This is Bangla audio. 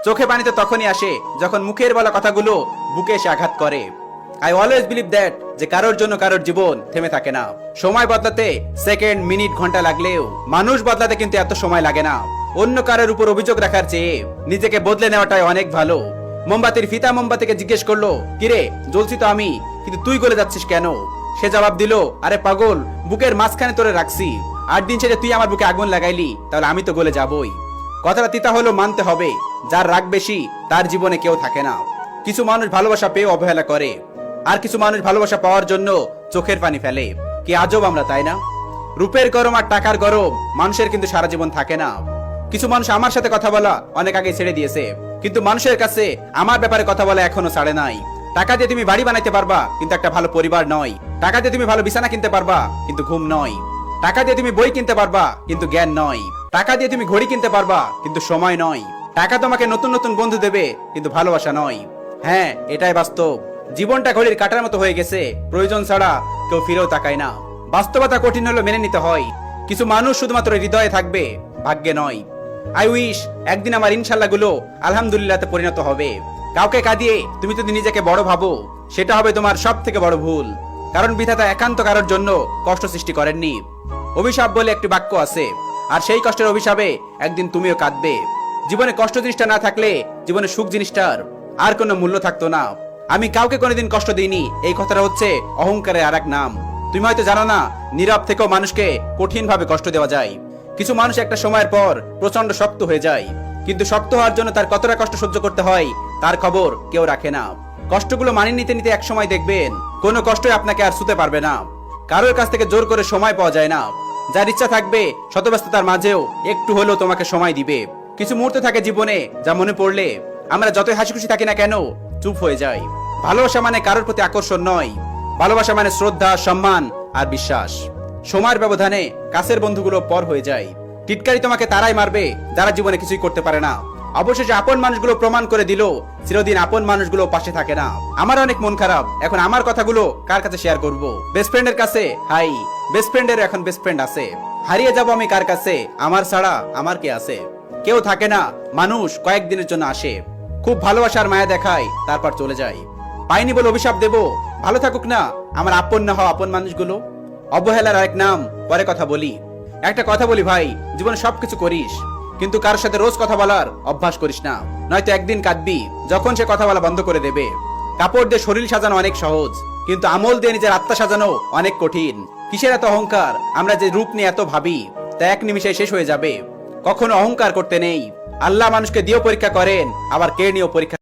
চোখে পানি তো তখনই আসে যখন মুখের বলা কথাগুলো বুকে এসে আঘাত করে। আই অলওয়েজ বিলিভ দ্যাট যে কারোর জন্য কারোর জীবন থেমে থাকে না। সময় বদলাতে সেকেন্ড, মিনিট, ঘন্টা লাগলেও মানুষ বদলাতে কিন্তু এত সময় লাগে না। অন্য কারোর উপর অভিযোগ রাখার চেয়ে নিজেকে বদলে নেওয়াটাই অনেক ভালো। মোমবাতির ফিতা মোমবাতিকে জিজ্ঞেস করলো, কিরে জ্বলছি তো আমি, কিন্তু তুই গলে যাচ্ছিস কেন? সে জবাব দিল, আরে পাগল, বুকের মাঝখানে তোরে রাখছি, 8 দিন ছেড়ে তুই আমার বুকে আগুন লাগাইলি, তাহলে আমি তো গলে যাবই। কথাটা তিতা হলো, মানতে হবে। যার রাগ বেশি তার জীবনে কেউ থাকে না। কিছু মানুষ ভালোবাসা পেয়ে অবহেলা করে, আর কিছু মানুষ ভালোবাসা পাওয়ার জন্য চোখের পানি ফেলে। কি আজব আমরা, তাই না? রূপের গরম আর টাকার গরম মানুষের কিন্তু সারা জীবন থাকে না। কিছু মানুষ আমার সাথে কথা বলা অনেক আগে ছেড়ে দিয়েছে, কিন্তু মানুষের কাছে আমার ব্যাপারে কথা বলা এখনো ছাড়ে নাই। টাকা দিয়ে তুমি বাড়ি বানাইতে পারবা, কিন্তু একটা ভালো পরিবার নয়। টাকা দিয়ে তুমি ভালো বিছানা কিনতে পারবা, কিন্তু ঘুম নয়। টাকা দিয়ে তুমি বই কিনতে পারবা, কিন্তু জ্ঞান নয়। টাকা দিয়ে তুমি ঘড়ি কিনতে পারবা, কিন্তু সময় নয়। টাকা তোমাকে নতুন নতুন বন্ধু দেবে, কিন্তু ভালোবাসা নয়। হ্যাঁ, এটাই বাস্তব। জীবনটা ঘড়ির কাঁটার মতো হয়ে গেছে, প্রয়োজন ছাড়া কেউ ফিরেও তাকায় না। বাস্তবতা কঠিন হলো মেনে নিতে হয়। কিছু মানুষ শুধুমাত্র হৃদয়ে থাকবে, ভাগ্যে নয়। আই উইশ একদিন আমার ইনশাল্লাহ গুলো আলহামদুলিল্লাহতে পরিণত হবে। কাউকে কাঁদিয়ে তুমি যদি নিজেকে বড় ভাবো, সেটা হবে তোমার সব থেকে বড় ভুল। কারণ বিধাতা একান্ত কারোর জন্য কষ্ট সৃষ্টি করেননি। অভিশাপ বলে একটি বাক্য আছে, আর সেই কষ্টের অভিশাপে একদিন তুমিও কাঁদবে। জীবনে কষ্ট জিনিসটা না থাকলে জীবনে সুখ জিনিসটার আর কোনো মূল্য থাকতো না। আমি কাউকে কোনোদিন কষ্ট দিইনি, এই কথাটা হচ্ছে অহংকারের আর এক নাম। তুমি হয়তো জানো না, নীরব থেকেও মানুষকে কঠিন ভাবে কষ্ট দেওয়া যায়। কিছু মানুষ একটা সময়ের পর প্রচন্ড শক্ত হয়ে যায়, কিন্তু শক্ত হওয়ার জন্য তার কতটা কষ্ট সহ্য করতে হয় তার খবর কেউ রাখে না। কষ্টগুলো মানিয়ে নিতে নিতে এক সময় দেখবেন কোনো কষ্টই আপনাকে আর ছুতে পারবে না। কারোর কাছ থেকে জোর করে সময় পাওয়া যায় না। যার ইচ্ছা থাকবে শতব্যস্ততার মাঝেও একটু হলেও তোমাকে সময় দিবে। কিছু মুহূর্ত থাকে জীবনে যা মনে পড়লে আমরা যতই হাসি খুশি থাকি না কেন চুপ হয়ে যাই। ভালোবাসা মানে কারোর প্রতি আকর্ষণ নয়, ভালোবাসা মানে শ্রদ্ধা, সম্মান আর বিশ্বাস। সময়ের ব্যবধানে কাছের বন্ধুগুলো পর হয়ে যায়। টিটকারি তোমাকে তারাই মারবে যারা জীবনে কিছুই করতে পারে না। অবশেষে আপন মানুষগুলো প্রমাণ করে দিল চিরদিন আপন মানুষগুলো পাশে থাকে না। আমার অনেক মন খারাপ, এখন আমার কথাগুলো কার কাছে শেয়ার করব? বেস্ট ফ্রেন্ডের কাছে? হাই, বেস্ট ফ্রেন্ডের এখন বেস্ট ফ্রেন্ড আছে। হারিয়ে যাব আমি কার কাছে? আমার ছাড়া আমার কে আছে? কেউ থাকে না, মানুষ কয়েকদিনের জন্য আসে, খুব ভালোবাসার মায়া দেখায়, তারপর চলে যায়। পাইনি বলে অভিশাপ দেব? ভালো থাকুক না আমার আপন না হওয়া আপন মানুষগুলো। অবহেলার আরেক নাম, পরে কথা বলি। একটা কথা বলি ভাই, জীবনে সবকিছু করিস, কিন্তু কারোর সাথে রোজ কথা বলার অভ্যাস করিস না, নয়তো একদিন কাঁদবি যখন সে কথা বলা বন্ধ করে দেবে। কাপড় দিয়ে শরীর সাজানো অনেক সহজ, কিন্তু আমল দিয়ে নিজের আত্মা সাজানো অনেক কঠিন। কিসের এত অহংকার? আমরা যে রূপ নিয়ে এত ভাবি তা এক নিমিষে শেষ হয়ে যাবে। কখনো অহংকার করতে নেই। আল্লাহ মানুষকে দিয়েও পরীক্ষা করেন, আবার কে নিয়েও পরীক্ষা